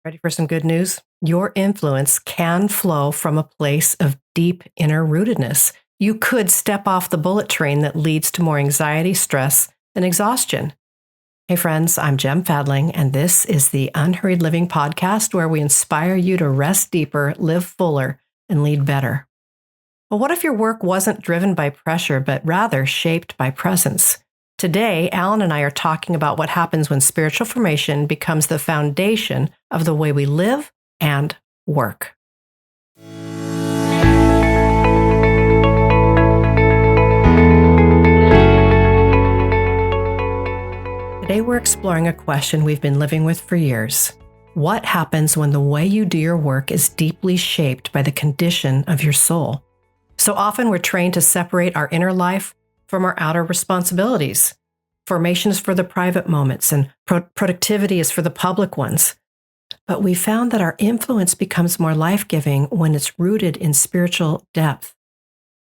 Ready for some good news? Your influence can flow from a place of deep inner rootedness. You could step off the bullet train that leads to more anxiety, stress, and exhaustion. Hey, friends, I'm Gem Fadling, and this is the Unhurried Living podcast where we inspire you to rest deeper, live fuller, and lead better. But what if your work wasn't driven by pressure, but rather shaped by presence? Today, Alan and I are talking about what happens when spiritual formation becomes the foundation of the way we live and work. Today, we're exploring a question we've been living with for years. What happens when the way you do your work is deeply shaped by the condition of your soul? So often, we're trained to separate our inner life from our outer responsibilities. Formation is for the private moments and productivity is for the public ones. But we found that our influence becomes more life-giving when it's rooted in spiritual depth.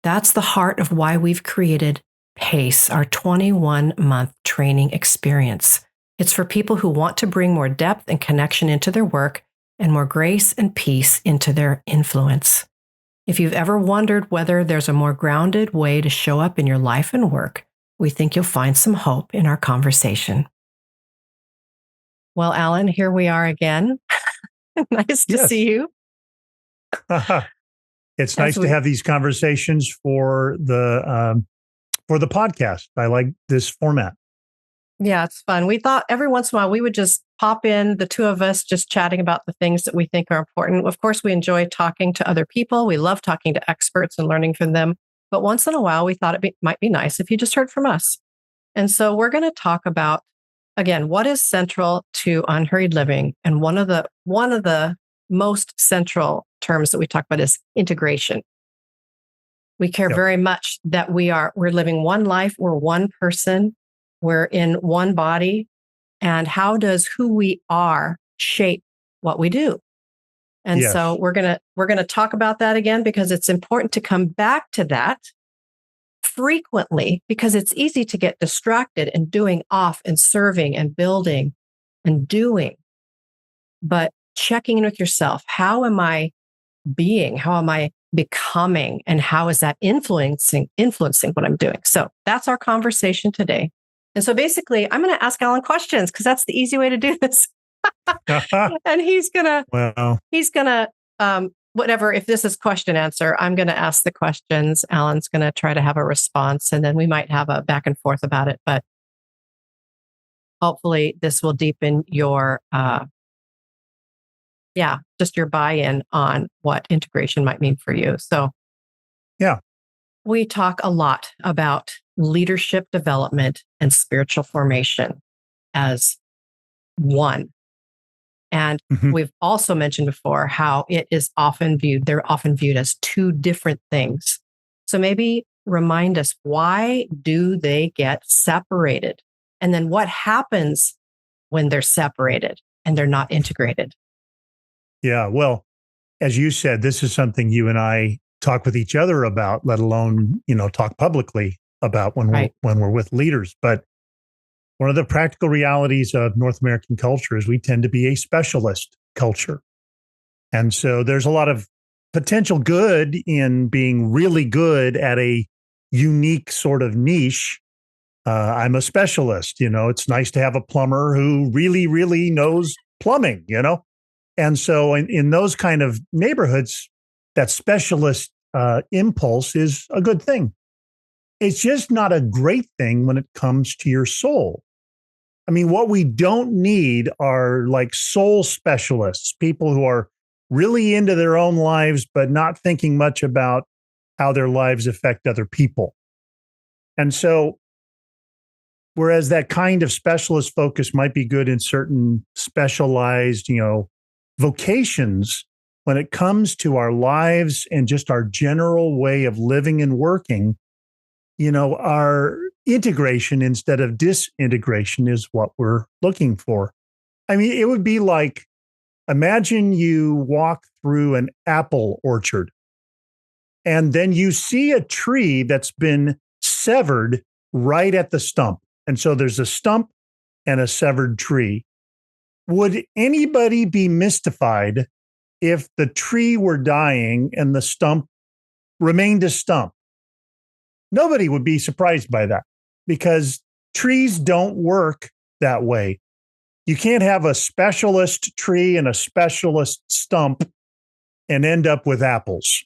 That's the heart of why we've created PACE, our 21-month training experience. It's for people who want to bring more depth and connection into their work and more grace and peace into their influence. If you've ever wondered whether there's a more grounded way to show up in your life and work, we think you'll find some hope in our conversation. Well, Alan, here we are again. Nice to see you. It's nice to have these conversations for the podcast. I like this format. Yeah, it's fun. We thought every once in a while we would just pop in, the two of us, just chatting about the things that we think are important. Of course, we enjoy talking to other people. We love talking to experts and learning from them. But once in a while, we thought might be nice if you just heard from us. And so we're going to talk about, again, what is central to unhurried living. And one of the most central terms that we talk about is integration. We care very much that we're living one life, we're one person, we're in one body. And how does who we are shape what we do? And so we're going to talk about that again, because it's important to come back to that frequently, because it's easy to get distracted and doing off and serving and building and doing. But checking in with yourself, how am I being? How am I becoming? And how is that influencing what I'm doing? So that's our conversation today. And so basically, I'm going to ask Alan questions because that's the easy way to do this. And he's gonna, whatever, if this is question answer, I'm going to ask the questions. Alan's going to try to have a response, and then we might have a back and forth about it. But hopefully this will deepen your, just your buy-in on what integration might mean for you. So we talk a lot about leadership development and spiritual formation as one. And we've also mentioned before how they're often viewed as two different things. So maybe remind us, why do they get separated? And then what happens when they're separated and they're not integrated? Yeah, well, as you said, this is something you and I talk with each other about, let alone, talk publicly about when we're with leaders. But one of the practical realities of North American culture is we tend to be a specialist culture. And so there's a lot of potential good in being really good at a unique sort of niche. I'm a specialist, it's nice to have a plumber who really, really knows plumbing, And so in those kind of neighborhoods, that specialist impulse is a good thing. It's just not a great thing when it comes to your soul. I mean, what we don't need are like soul specialists, people who are really into their own lives, but not thinking much about how their lives affect other people. And so, whereas that kind of specialist focus might be good in certain specialized, vocations, when it comes to our lives and just our general way of living and working, our integration instead of disintegration is what we're looking for. I mean, it would be like, imagine you walk through an apple orchard and then you see a tree that's been severed right at the stump. And so there's a stump and a severed tree. Would anybody be mystified if the tree were dying and the stump remained a stump? Nobody would be surprised by that because trees don't work that way. You can't have a specialist tree and a specialist stump and end up with apples.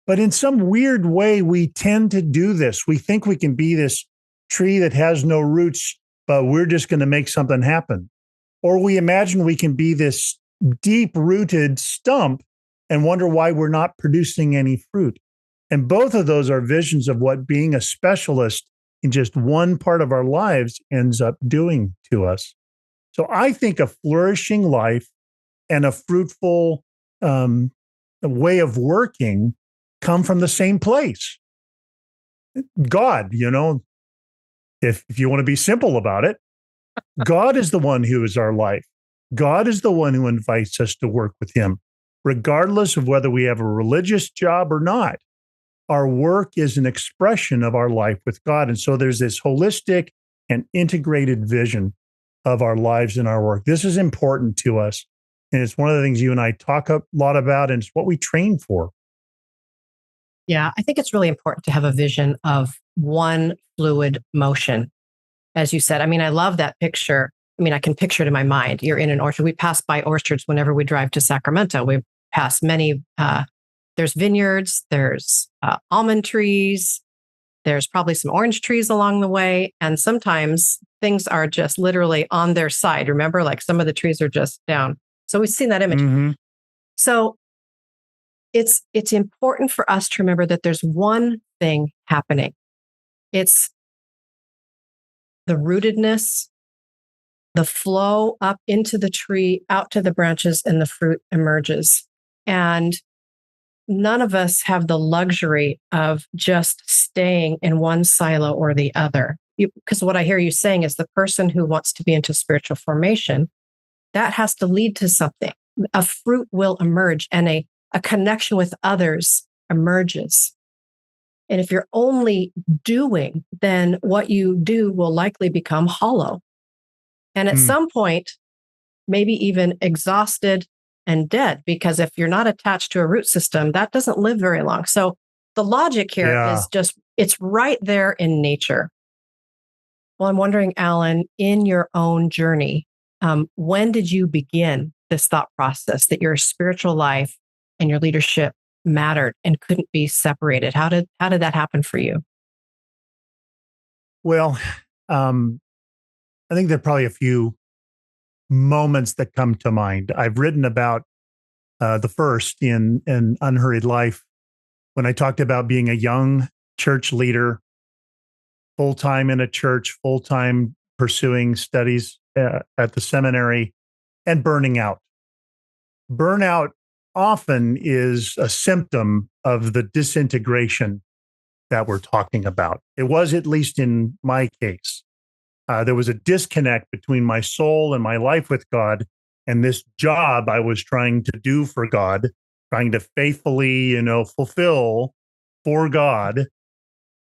But in some weird way, we tend to do this. We think we can be this tree that has no roots, but we're just going to make something happen. Or we imagine we can be this deep-rooted stump and wonder why we're not producing any fruit. And both of those are visions of what being a specialist in just one part of our lives ends up doing to us. So I think a flourishing life and a fruitful way of working come from the same place. God, if you want to be simple about it, God is the one who is our life. God is the one who invites us to work with him, regardless of whether we have a religious job or not. Our work is an expression of our life with God. And so there's this holistic and integrated vision of our lives and our work. This is important to us. And it's one of the things you and I talk a lot about, and it's what we train for. Yeah, I think it's really important to have a vision of one fluid motion. As you said, I love that picture. I can picture it in my mind. You're in an orchard. We pass by orchards whenever we drive to Sacramento. We pass many, there's vineyards, there's almond trees, there's probably some orange trees along the way. And sometimes things are just literally on their side. Remember, like some of the trees are just down. So we've seen that image. Mm-hmm. So it's important for us to remember that there's one thing happening. It's the rootedness, the flow up into the tree, out to the branches, and the fruit emerges. And none of us have the luxury of just staying in one silo or the other. Because what I hear you saying is the person who wants to be into spiritual formation, that has to lead to something. A fruit will emerge and a connection with others emerges. And if you're only doing, then what you do will likely become hollow. And at some point, maybe even exhausted and dead, because if you're not attached to a root system, that doesn't live very long. So the logic here is just, it's right there in nature. Well, I'm wondering, Alan, in your own journey, when did you begin this thought process that your spiritual life and your leadership mattered and couldn't be separated? How did that happen for you? Well, I think there are probably a few moments that come to mind. I've written about the first in Unhurried Life when I talked about being a young church leader, full-time in a church, full-time pursuing studies at the seminary, and burning out. Burnout often is a symptom of the disintegration that we're talking about. It was, at least in my case. There was a disconnect between my soul and my life with God and this job I was trying to do for God, trying to faithfully, fulfill for God.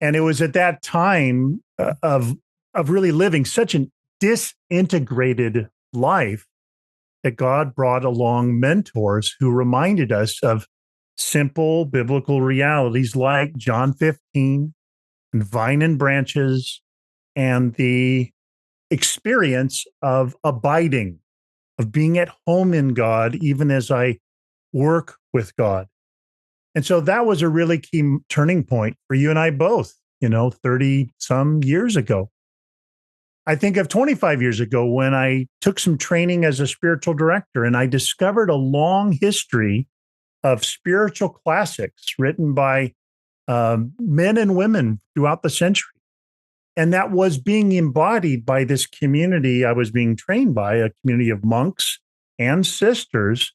And it was at that time of really living such an disintegrated life that God brought along mentors who reminded us of simple biblical realities like John 15 and vine and branches and the experience of abiding, of being at home in God, even as I work with God. And so that was a really key turning point for you and I both, 30 some years ago. I think of 25 years ago when I took some training as a spiritual director and I discovered a long history of spiritual classics written by men and women throughout the century. And that was being embodied by this community I was being trained by, a community of monks and sisters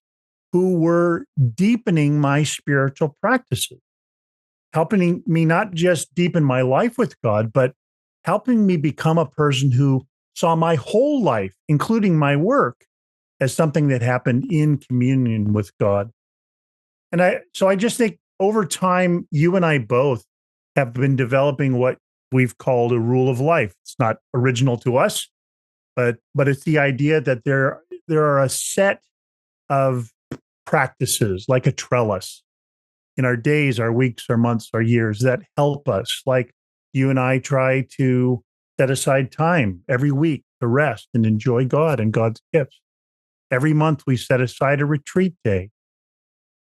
who were deepening my spiritual practices, helping me not just deepen my life with God, but helping me become a person who saw my whole life, including my work, as something that happened in communion with God. And I just think over time, you and I both have been developing what we've called a rule of life. It's not original to us. but it's the idea that there are a set of practices like a trellis in our days, our weeks, our months, our years that help us. Like you and I try to set aside time every week to rest and enjoy God and God's gifts. Every month we set aside a retreat day.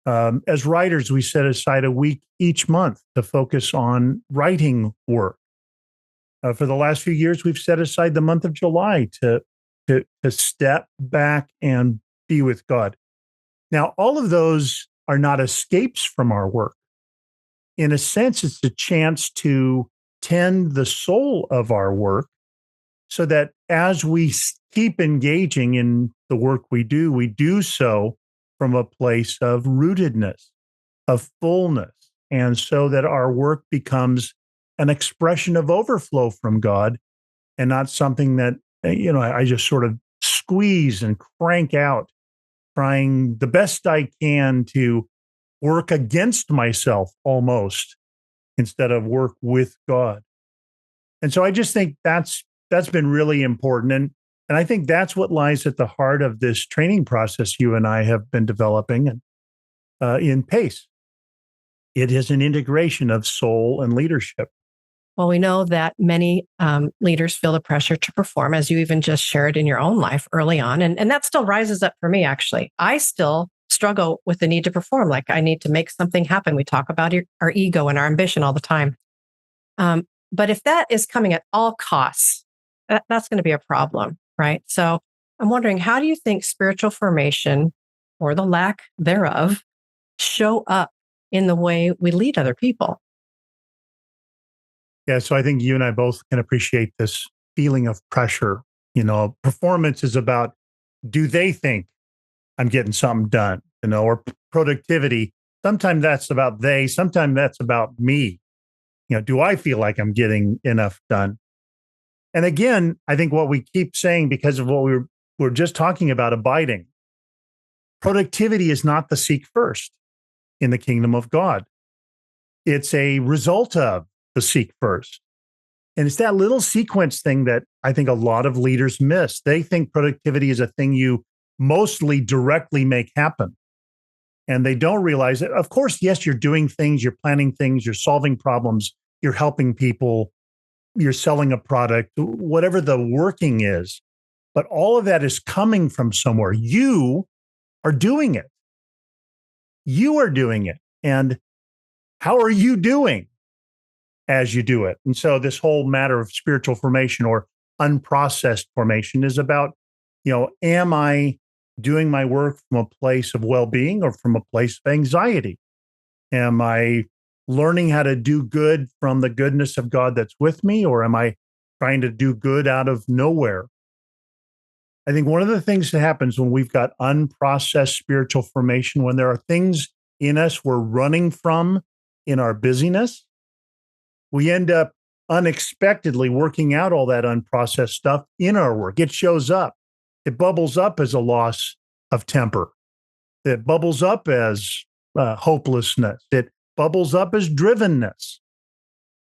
As writers, we set aside a week each month to focus on writing work. For the last few years, we've set aside the month of July to step back and be with God. Now, all of those are not escapes from our work. In a sense, it's a chance to tend the soul of our work so that as we keep engaging in the work we do so from a place of rootedness, of fullness, and so that our work becomes an expression of overflow from God and not something that, I just sort of squeeze and crank out, trying the best I can to work against myself almost instead of work with God. And so I just think that's been really important. And I think that's what lies at the heart of this training process you and I have been developing in PACE. It is an integration of soul and leadership. Well, we know that many leaders feel the pressure to perform, as you even just shared in your own life early on. And that still rises up for me, actually. I still struggle with the need to perform, like I need to make something happen. We talk about our ego and our ambition all the time. But if that is coming at all costs, that's going to be a problem, right? So I'm wondering, how do you think spiritual formation or the lack thereof show up in the way we lead other people? Yeah, so I think you and I both can appreciate this feeling of pressure. Performance is about, do they think I'm getting something done? Or productivity. Sometimes that's about they, sometimes that's about me. Do I feel like I'm getting enough done? And again, I think what we keep saying, because of what we're just talking about, abiding, productivity is not the seek first in the kingdom of God. It's a result of the seek first. And it's that little sequence thing that I think a lot of leaders miss. They think productivity is a thing you mostly directly make happen. And they don't realize that, of course, yes, you're doing things, you're planning things, you're solving problems, you're helping people, you're selling a product, whatever the working is. But all of that is coming from somewhere. You are doing it. You are doing it. And how are you doing as you do it? And so this whole matter of spiritual formation or unprocessed formation is about, am I doing my work from a place of well-being or from a place of anxiety? Am I learning how to do good from the goodness of God that's with me, or am I trying to do good out of nowhere? I think one of the things that happens when we've got unprocessed spiritual formation, when there are things in us we're running from in our busyness, we end up unexpectedly working out all that unprocessed stuff in our work. It shows up. It bubbles up as a loss of temper. It bubbles up as hopelessness. It bubbles up as drivenness.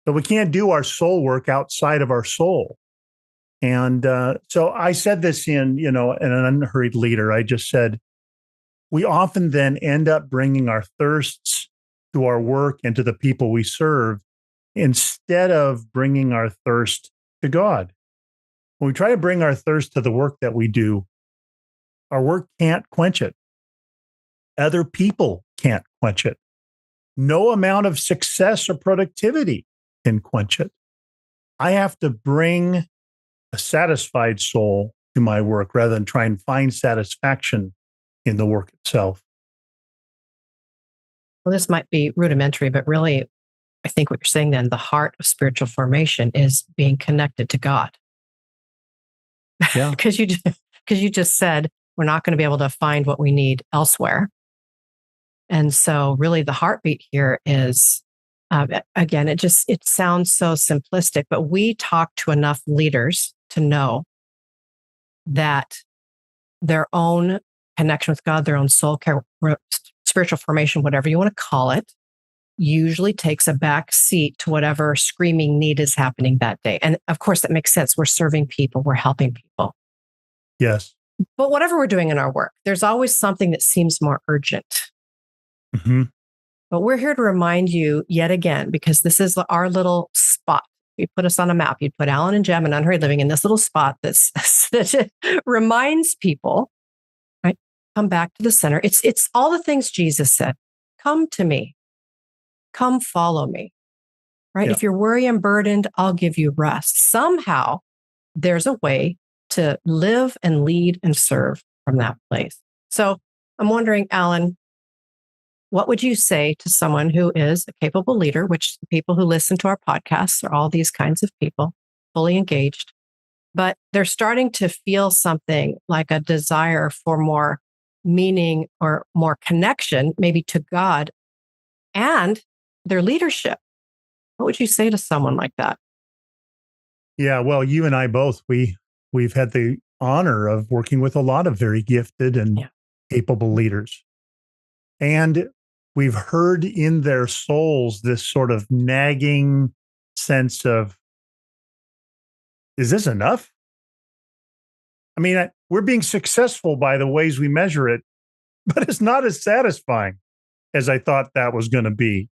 So we can't do our soul work outside of our soul. And so I said this in an Unhurried leader. I just said, we often then end up bringing our thirsts to our work and to the people we serve instead of bringing our thirst to God. When we try to bring our thirst to the work that we do, our work can't quench it. Other people can't quench it. No amount of success or productivity can quench it. I have to bring a satisfied soul to my work rather than try and find satisfaction in the work itself. Well, this might be rudimentary, but really, I think what you're saying then, the heart of spiritual formation is being connected to God. Yeah. Because you just said we're not going to be able to find what we need elsewhere. And so really the heartbeat here is, again, it sounds so simplistic, but we talk to enough leaders to know that their own connection with God, their own soul care, spiritual formation, whatever you want to call it, usually takes a back seat to whatever screaming need is happening that day. And of course, that makes sense. We're serving people, we're helping people. Yes. But whatever we're doing in our work, there's always something that seems more urgent. Hmm. But we're here to remind you yet again, because this is our little spot. You put us on a map. You'd put Alan and Gem and Unhurried Living in this little spot that reminds people, right? Come back to the center. It's all the things Jesus said. Come to me. Come follow me. Right? Yeah. If you're worry and burdened, I'll give you rest. Somehow there's a way to live and lead and serve from that place. So I'm wondering, Alan, what would you say to someone who is a capable leader, which the people who listen to our podcasts are all these kinds of people, fully engaged, but they're starting to feel something like a desire for more meaning or more connection, maybe to God and their leadership? What would you say to someone like that? Yeah. Well, you and I both, we've had the honor of working with a lot of very gifted and capable leaders. And we've heard in their souls this sort of nagging sense of, is this enough? I mean, we're being successful by the ways we measure it, but it's not as satisfying as I thought that was going to be.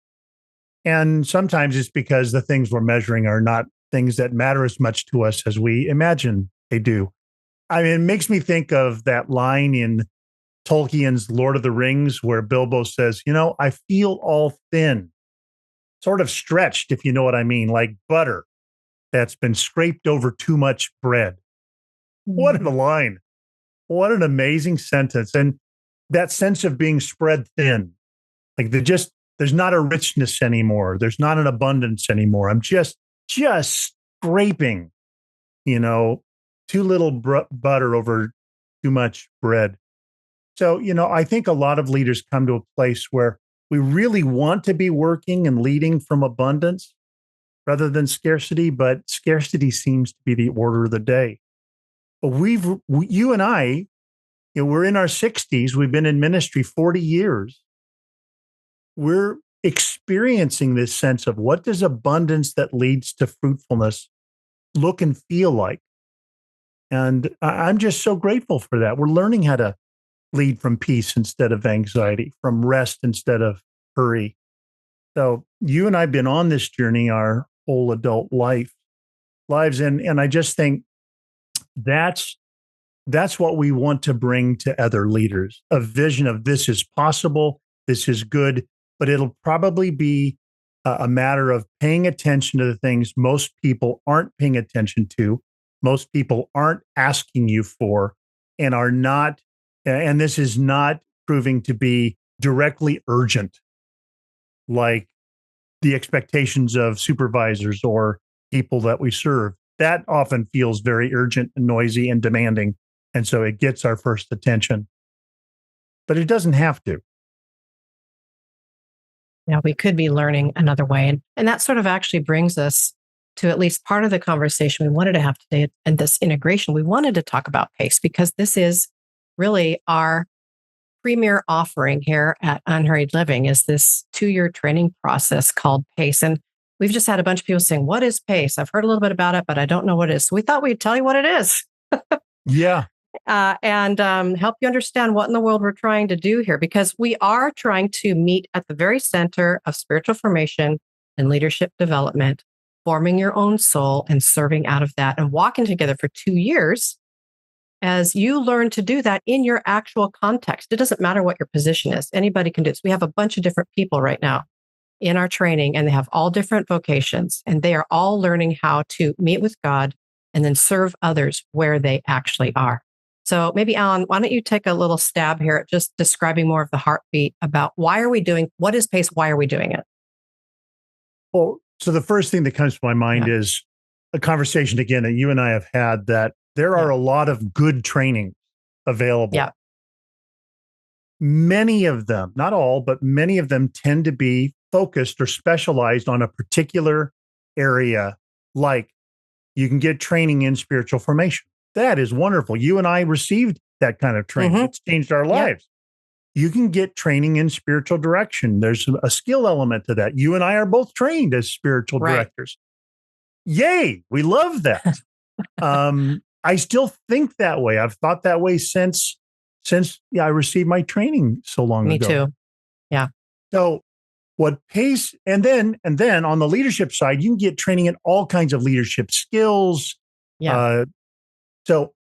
And sometimes it's because the things we're measuring are not things that matter as much to us as we imagine they do. I mean, it makes me think of that line in Tolkien's Lord of the Rings where Bilbo says, I feel all thin, sort of stretched, if you know what I mean, like butter that's been scraped over too much bread. What a line. What an amazing sentence. And that sense of being spread thin, like there's not a richness anymore. There's not an abundance anymore. I'm just scraping, too little butter over too much bread. So, I think a lot of leaders come to a place where we really want to be working and leading from abundance rather than scarcity, but scarcity seems to be the order of the day. But you and I, we're in our 60s. We've been in ministry 40 years. We're experiencing this sense of what does abundance that leads to fruitfulness look and feel like? And I'm just so grateful for that. We're learning how to lead from peace instead of anxiety, from rest instead of hurry. So you and I have been on this journey our whole adult lives. And I just think that's what we want to bring to other leaders, a vision of this is possible, this is good, but it'll probably be a matter of paying attention to the things most people aren't paying attention to, most people aren't asking you for, and are not, and this is not proving to be directly urgent, like the expectations of supervisors or people that we serve. That often feels very urgent and noisy and demanding. And so it gets our first attention. But it doesn't have to. Yeah, we could be learning another way. And that sort of actually brings us to at least part of the conversation we wanted to have today and this integration. We wanted to talk about pace because this is really our premier offering here at Unhurried Living is this 2-year training process called PACE. And we've just had a bunch of people saying, what is PACE? I've heard a little bit about it, but I don't know what it is. So we thought we'd tell you what it is. Yeah. And help you understand what in the world we're trying to do here, because we are trying to meet at the very center of spiritual formation and leadership development, forming your own soul and serving out of that and walking together for 2 years as you learn to do that in your actual context. It doesn't matter what your position is. Anybody can do this. We have a bunch of different people right now in our training, and they have all different vocations, and they are all learning how to meet with God and then serve others where they actually are. So maybe, Alan, why don't you take a little stab here at just describing more of the heartbeat about what is PACE? Why are we doing it? Well, so the first thing that comes to my mind is a conversation again that you and I have had, that there are a lot of good training available. Yeah. Many of them, not all, but many of them tend to be focused or specialized on a particular area. Like you can get training in spiritual formation. That is wonderful. You and I received that kind of training. It's changed our lives. You can get training in spiritual direction. There's a skill element to that. You and I are both trained as spiritual directors. Yay. We love that. I still think that way. I've thought that way since I received my training so long Me ago. too. Yeah. So what pace, and then on the leadership side, you can get training in all kinds of leadership skills. Yeah. So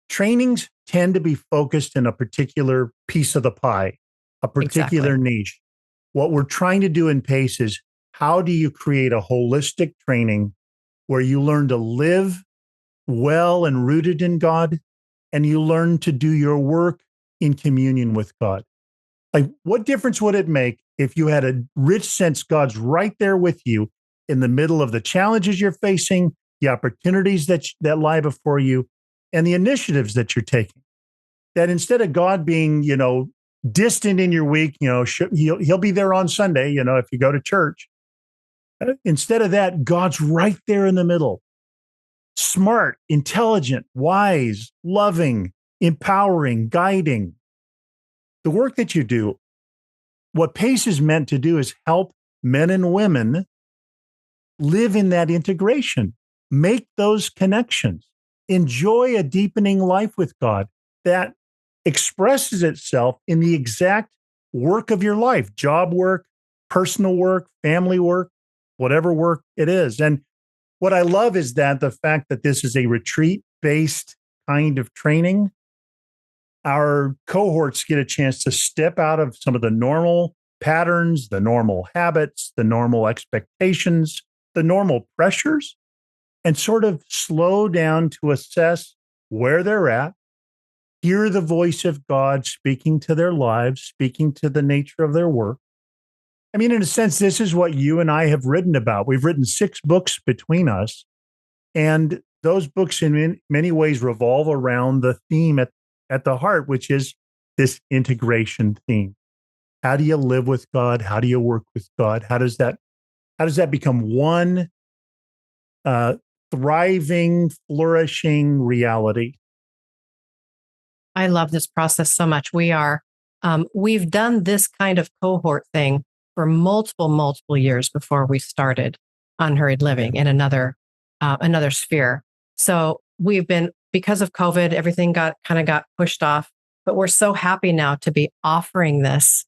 trainings tend to be focused in a particular piece of the pie, a particular Exactly. niche. What we're trying to do in PACE is how do you create a holistic training where you learn to live well and rooted in God, and you learn to do your work in communion with God? Like, what difference would it make if you had a rich sense God's right there with you in the middle of the challenges you're facing, the opportunities that lie before you, and the initiatives that you're taking? That instead of God being, distant in your week, he'll be there on Sunday, if you go to church. Instead of that, God's right there in the middle. Smart, intelligent, wise, loving, empowering, guiding. The work that you do, what PACE is meant to do is help men and women live in that integration, make those connections, enjoy a deepening life with God that expresses itself in the exact work of your life, job work, personal work, family work, whatever work it is. And what I love is that the fact that this is a retreat-based kind of training, our cohorts get a chance to step out of some of the normal patterns, the normal habits, the normal expectations, the normal pressures, and sort of slow down to assess where they're at, hear the voice of God speaking to their lives, speaking to the nature of their work. I mean, in a sense, this is what you and I have written about. We've written 6 books between us, and those books in many ways revolve around the theme at the heart, which is this integration theme. How do you live with God? How do you work with God? How does that become one thriving, flourishing reality? I love this process so much. We've done this kind of cohort thing for multiple years before we started Unhurried Living in another sphere. So because of COVID, everything got pushed off, but we're so happy now to be offering this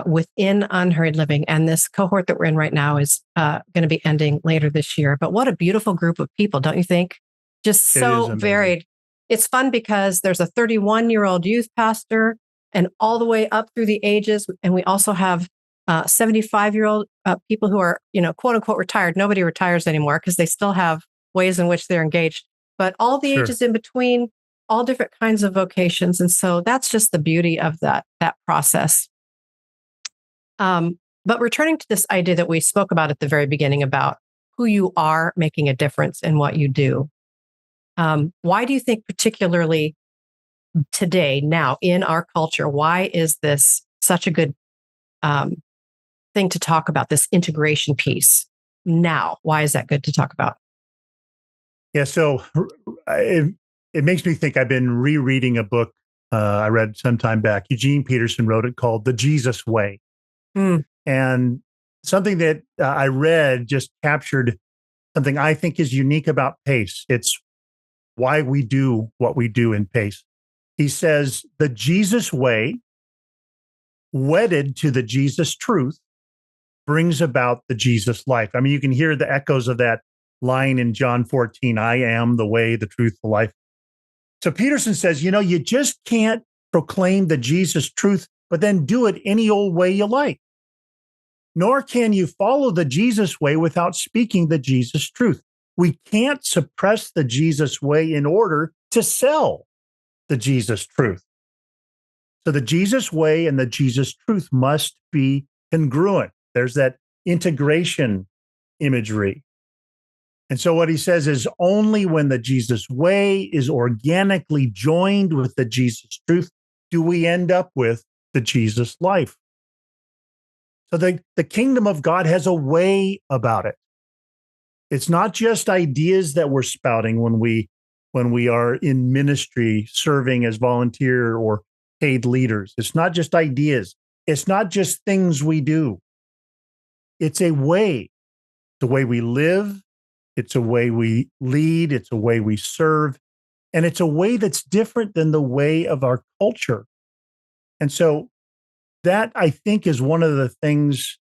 within Unhurried Living. And this cohort that we're in right now is going to be ending later this year. But what a beautiful group of people, don't you think? Just It is so amazing. varied. It's fun because there's a 31-year-old youth pastor and all the way up through the ages. And we also have 75-year-old people who are, quote unquote, retired. Nobody retires anymore because they still have ways in which they're engaged, but all the Sure. ages in between, all different kinds of vocations. And so that's just the beauty of that process. But returning to this idea that we spoke about at the very beginning about who you are making a difference in what you do. Why do you think particularly today, now in our culture, why is this such a good thing to talk about, this integration piece now? Why is that good to talk about? Yeah, so it makes me think. I've been rereading a book I read some time back. Eugene Peterson wrote it, called The Jesus Way. Mm, And something that I read just captured something I think is unique about PACE. It's why we do what we do in PACE. He says, the Jesus way, wedded to the Jesus truth, brings about the Jesus life. I mean, you can hear the echoes of that line in John 14, I am the way, the truth, the life. So Peterson says, you just can't proclaim the Jesus truth, but then do it any old way you like. Nor can you follow the Jesus way without speaking the Jesus truth. We can't suppress the Jesus way in order to sell the Jesus truth. So the Jesus way and the Jesus truth must be congruent. There's that integration imagery. And so what he says is only when the Jesus way is organically joined with the Jesus truth do we end up with the Jesus life. So the kingdom of God has a way about it. It's not just ideas that we're spouting when we are in ministry, serving as volunteer or paid leaders. It's not just ideas. It's not just things we do. It's a way, the way we live. It's a way we lead. It's a way we serve. And it's a way that's different than the way of our culture. And so that, I think, is one of the things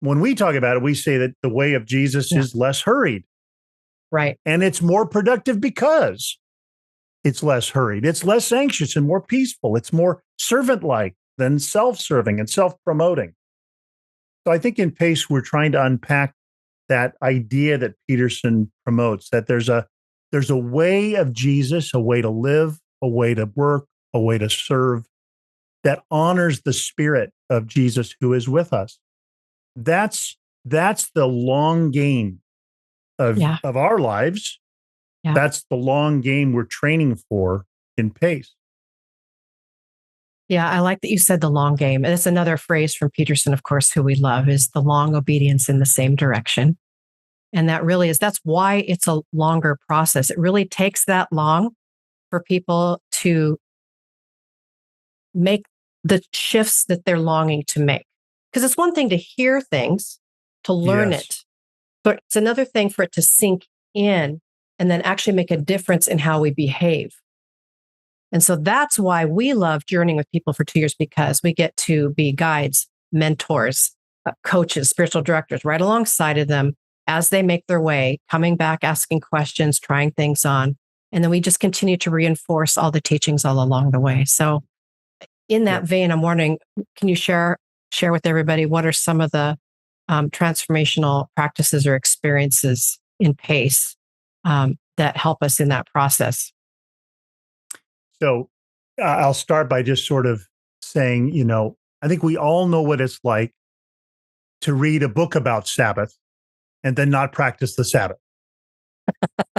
when we talk about it, we say that the way of Jesus is less hurried. Right. And it's more productive because it's less hurried. It's less anxious and more peaceful. It's more servant-like than self-serving and self-promoting. So I think in PACE, we're trying to unpack that idea that Peterson promotes, that there's a way of Jesus, a way to live, a way to work, a way to serve that honors the spirit of Jesus who is with us. That's the long game of our lives. Yeah. That's the long game we're training for in PACE. Yeah, I like that you said the long game. And it's another phrase from Peterson, of course, who we love, is the long obedience in the same direction. And that's why it's a longer process. It really takes that long for people to make the shifts that they're longing to make. Because it's one thing to hear things, to learn it, but it's another thing for it to sink in and then actually make a difference in how we behave. And so that's why we love journeying with people for 2 years, because we get to be guides, mentors, coaches, spiritual directors, right alongside of them as they make their way, coming back, asking questions, trying things on. And then we just continue to reinforce all the teachings all along the way. So in that vein, I'm wondering, can you share with everybody what are some of the transformational practices or experiences in PACE that help us in that process? So I'll start by just sort of saying, I think we all know what it's like to read a book about Sabbath and then not practice the Sabbath.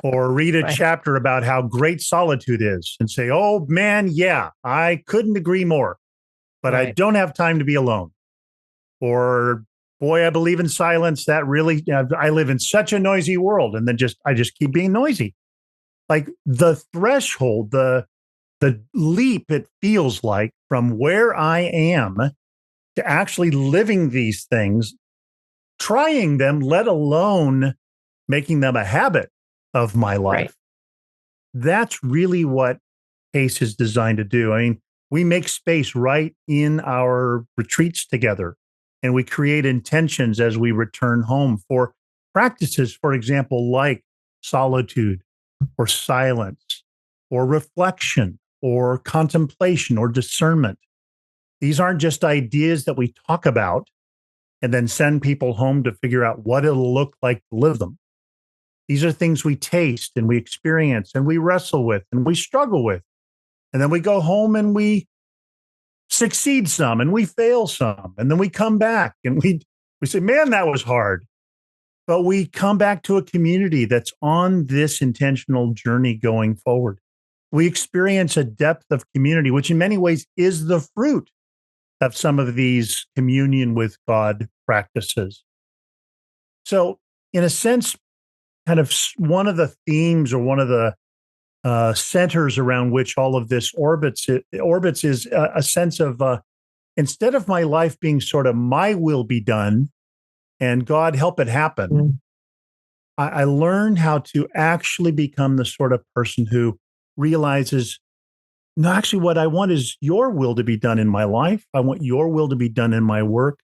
Or read a chapter about how great solitude is and say, oh man, yeah, I couldn't agree more, but I don't have time to be alone. Or boy, I believe in silence. That really, I live in such a noisy world. And then I just keep being noisy. Like the threshold, the leap it feels like from where I am to actually living these things, trying them, let alone making them a habit of my life. Right. That's really what PACE is designed to do. I mean, we make space right in our retreats together, and we create intentions as we return home for practices, for example, like solitude or silence or reflection or contemplation or discernment. These aren't just ideas that we talk about and then send people home to figure out what it'll look like to live them. These are things we taste and we experience and we wrestle with and we struggle with. And then we go home and we succeed some and we fail some. And then we come back and we say, man, that was hard. But we come back to a community that's on this intentional journey going forward. We experience a depth of community, which in many ways is the fruit of some of these communion with God practices. So in a sense, kind of one of the themes or one of the centers around which all of this orbits is a sense of instead of my life being sort of my will be done and God help it happen, I learned how to actually become the sort of person who realizes, no, actually what I want is your will to be done in my life. I want your will to be done in my work.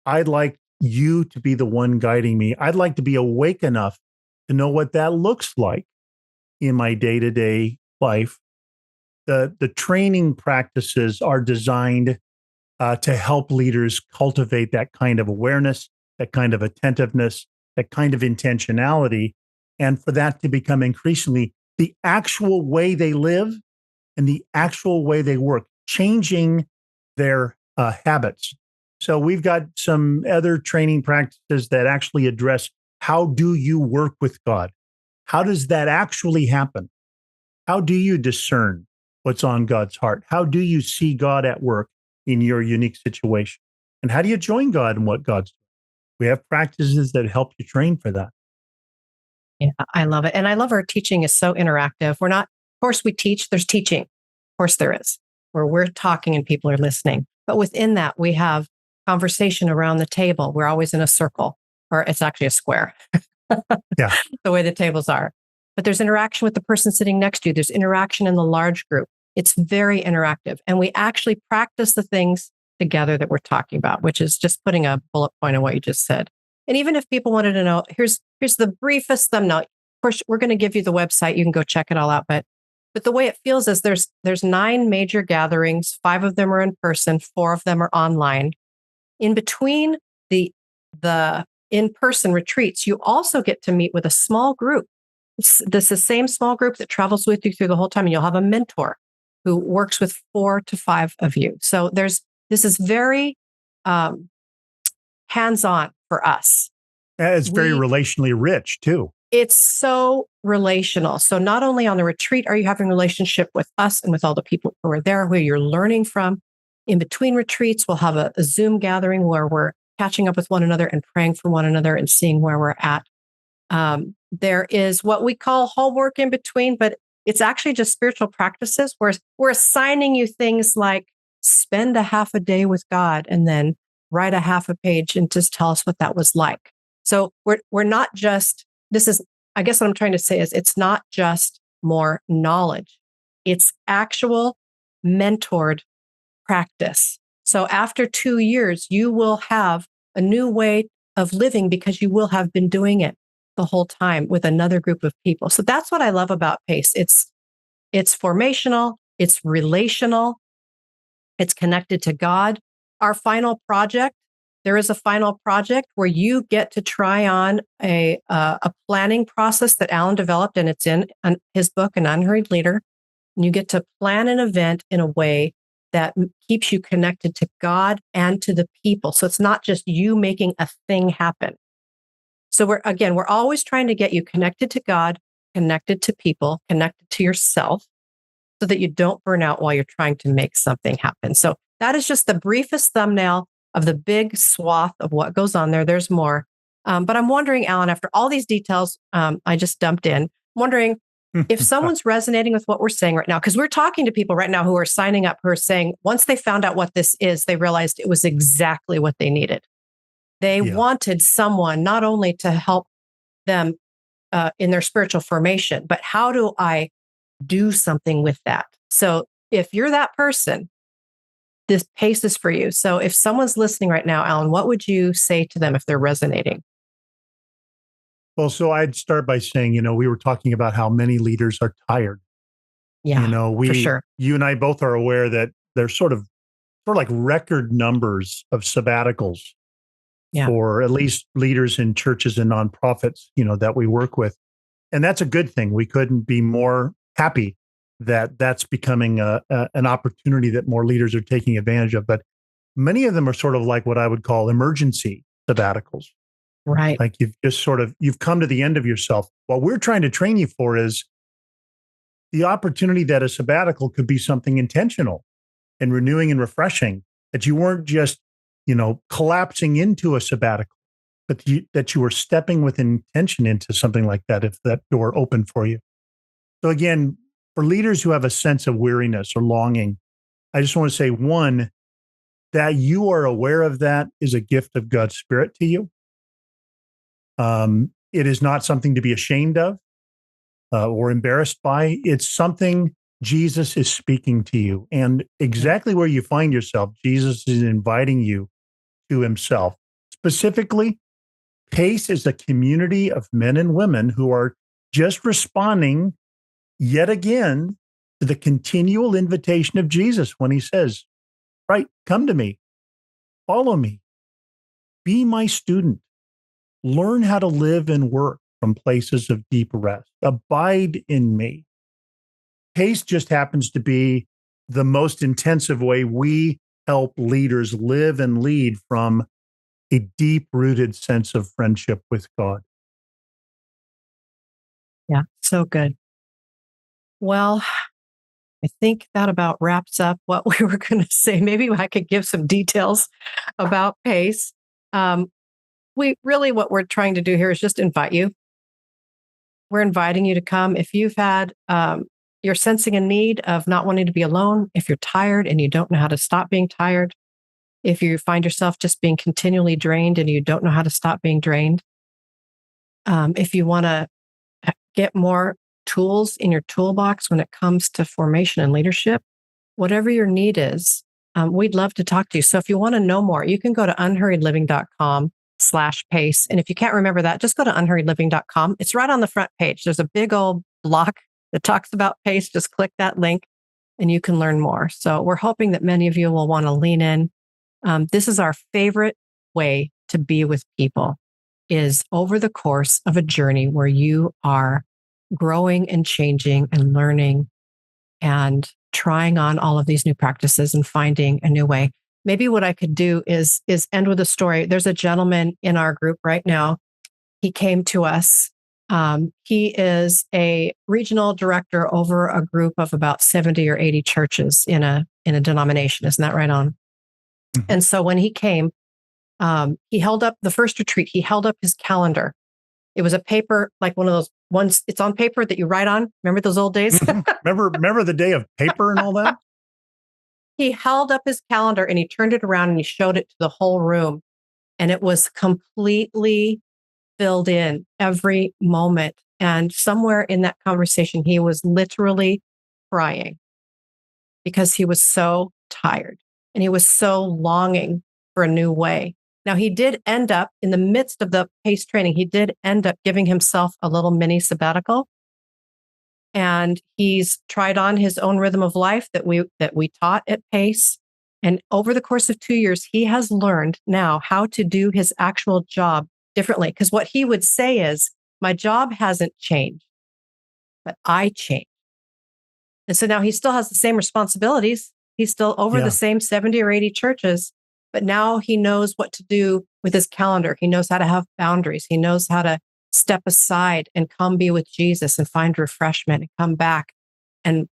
I'd like you to be the one guiding me. I'd like to be awake enough to know what that looks like in my day-to-day life. The training practices are designed to help leaders cultivate that kind of awareness, that kind of attentiveness, that kind of intentionality, and for that to become increasingly the actual way they live and the actual way they work, changing their habits. So we've got some other training practices that actually address how do you work with God? How does that actually happen? How do you discern what's on God's heart? How do you see God at work in your unique situation? And how do you join God in what God's doing? We have practices that help you train for that. Yeah, I love it. And I love our teaching is so interactive. Of course we teach, there's teaching. Of course there is, where we're talking and people are listening. But within that, we have conversation around the table. We're always in a circle, or it's actually a square. Yeah. The way the tables are. but there's interaction with the person sitting next to you. There's interaction in the large group. It's very interactive. And we actually practice the things together that we're talking about, which is just putting a bullet point on what you just said. And even if people wanted to know, here's the briefest thumbnail. Of course, we're going to give you the website. You can go check it all out. But the way it feels is there's 9 major gatherings. 5 of them are in person. 4 of them are online. In between the in-person retreats, you also get to meet with a small group. This is the same small group that travels with you through the whole time, and you'll have a mentor who works with 4 to 5 of you. So this is very hands-on for us. It's very relationally rich too. It's so relational. So not only on the retreat are you having a relationship with us and with all the people who are there, who you're learning from. In between retreats, we'll have a Zoom gathering where we're catching up with one another and praying for one another and seeing where we're at. There is what we call homework in between, but it's actually just spiritual practices where we're assigning you things like spend a half a day with God and then write a half a page and just tell us what that was like. So we're not just, I guess what I'm trying to say is it's not just more knowledge. It's actual mentored practice. So after 2 years, you will have a new way of living because you will have been doing it the whole time with another group of people. So that's what I love about PACE. It's formational, it's relational, it's connected to God. Our final project, there is a final project where you get to try on a planning process that Alan developed, and it's in his book, An Unhurried Leader. And you get to plan an event in a way that keeps you connected to God and to the people. So it's not just you making a thing happen. So we're always trying to get you connected to God, connected to people, connected to yourself, so that you don't burn out while you're trying to make something happen. So that is just the briefest thumbnail of the big swath of what goes on there. There's more. But I'm wondering, Alan, after all these details I just dumped in, I'm wondering if someone's resonating with what we're saying right now, because we're talking to people right now who are signing up, who are saying, once they found out what this is, they realized it was exactly what they needed. They wanted someone not only to help them in their spiritual formation, but how do I do something with that? So if you're that person, this PACE is for you. So if someone's listening right now, Alan, what would you say to them if they're resonating? Well, so I'd start by saying, we were talking about how many leaders are tired. Yeah, for sure. You and I both are aware that there's sort of like record numbers of sabbaticals for at least leaders in churches and nonprofits, that we work with. And that's a good thing. We couldn't be more happy that that's becoming an opportunity that more leaders are taking advantage of. But many of them are sort of like what I would call emergency sabbaticals. Right. Like you've come to the end of yourself. What we're trying to train you for is the opportunity that a sabbatical could be something intentional and renewing and refreshing, that you weren't just, collapsing into a sabbatical, but that you were stepping with intention into something like that if that door opened for you. So again, for leaders who have a sense of weariness or longing, I just want to say, one, that you are aware of that is a gift of God's Spirit to you. It is not something to be ashamed of or embarrassed by. It's something Jesus is speaking to you. And exactly where you find yourself, Jesus is inviting you to himself. Specifically, PACE is a community of men and women who are just responding yet again to the continual invitation of Jesus when he says, right, come to me, follow me, be my student, learn how to live and work from places of deep rest, abide in me. PACE just happens to be the most intensive way we help leaders live and lead from a deep-rooted sense of friendship with God. Yeah, so good. Well, I think that about wraps up what we were going to say. Maybe I could give some details about PACE. What we're trying to do here is just invite you. We're inviting you to come. If you've had, you're sensing a need of not wanting to be alone, if you're tired and you don't know how to stop being tired, if you find yourself just being continually drained and you don't know how to stop being drained, if you want to get more tools in your toolbox when it comes to formation and leadership, whatever your need is, we'd love to talk to you. So if you want to know more, you can go to unhurriedliving.com/pace. And if you can't remember that, just go to unhurriedliving.com. It's right on the front page. There's a big old block that talks about pace. Just click that link and you can learn more. So we're hoping that many of you will want to lean in. This is our favorite way to be with people, is over the course of a journey where you are growing and changing and learning and trying on all of these new practices and finding a new way. Maybe what I could do is end with a story. There's a gentleman in our group right now. He came to us. He is a regional director over a group of about 70 or 80 churches in a denomination. Isn't that right on? Mm-hmm. And so when he came, he held up the first retreat. He held up his calendar. It was a paper, like one of those ones. It's on paper that you write on. Remember those old days? remember the day of paper and all that? He held up his calendar and he turned it around and he showed it to the whole room. And it was completely filled in every moment. And somewhere in that conversation, he was literally crying because he was so tired and he was so longing for a new way. Now, he did end up in the midst of the PACE training, he did end up giving himself a little mini sabbatical. And he's tried on his own rhythm of life that we taught at PACE. And over the course of 2 years, he has learned now how to do his actual job differently. Because what he would say is, my job hasn't changed, but I changed. And so now he still has the same responsibilities. He's still over the same 70 or 80 churches, but now he knows what to do with his calendar. He knows how to have boundaries. He knows how to step aside and come be with Jesus and find refreshment and come back and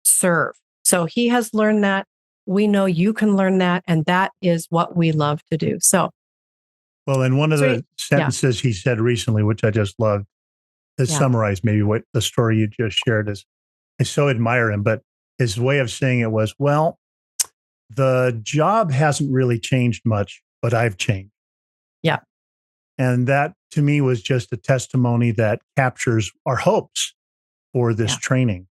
serve. So he has learned that. We know you can learn that. And that is what we love to do. So, well, and one of the sentences he said recently, which I just loved, to summarize maybe what the story you just shared is, I so admire him, but his way of saying it was, well, the job hasn't really changed much, but I've changed. Yeah. And that to me was just a testimony that captures our hopes for this training.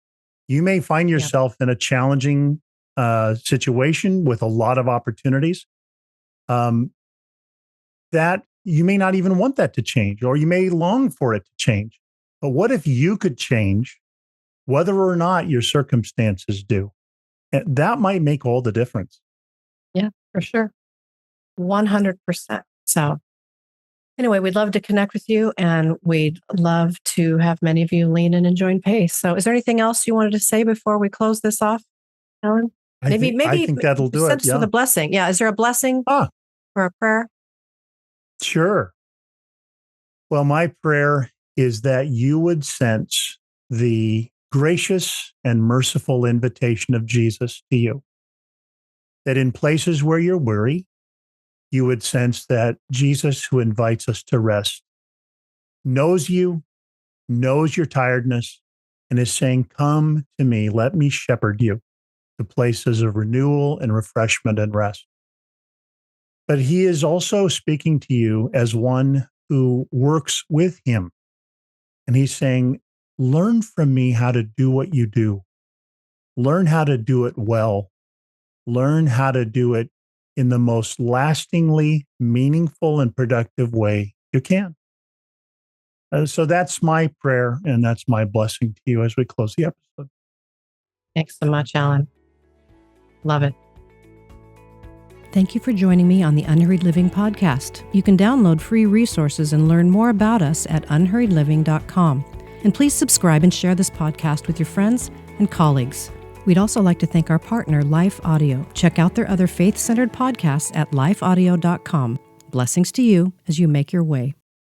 You may find yourself in a challenging situation with a lot of opportunities that you may not even want that to change, or you may long for it to change. But what if you could change whether or not your circumstances do? And that might make all the difference. Yeah, for sure. 100%. So anyway, we'd love to connect with you, and we'd love to have many of you lean in and join PACE. So is there anything else you wanted to say before we close this off, Alan? I think that'll do it. Send us with a blessing. Yeah. Is there a blessing or a prayer? Sure. Well, my prayer is that you would sense the gracious and merciful invitation of Jesus to you. That in places where you're weary, you would sense that Jesus, who invites us to rest, knows you, knows your tiredness, and is saying, come to me, let me shepherd you to places of renewal and refreshment and rest. But he is also speaking to you as one who works with him. And he's saying, learn from me how to do what you do. Learn how to do it well. Learn how to do it in the most lastingly meaningful and productive way you can. So that's my prayer, and that's my blessing to you as we close the episode. Thanks so much, Alan. Love it. Thank you for joining me on the Unhurried Living podcast. You can download free resources and learn more about us at unhurriedliving.com. And please subscribe and share this podcast with your friends and colleagues. We'd also like to thank our partner, Life Audio. Check out their other faith-centered podcasts at lifeaudio.com. Blessings to you as you make your way.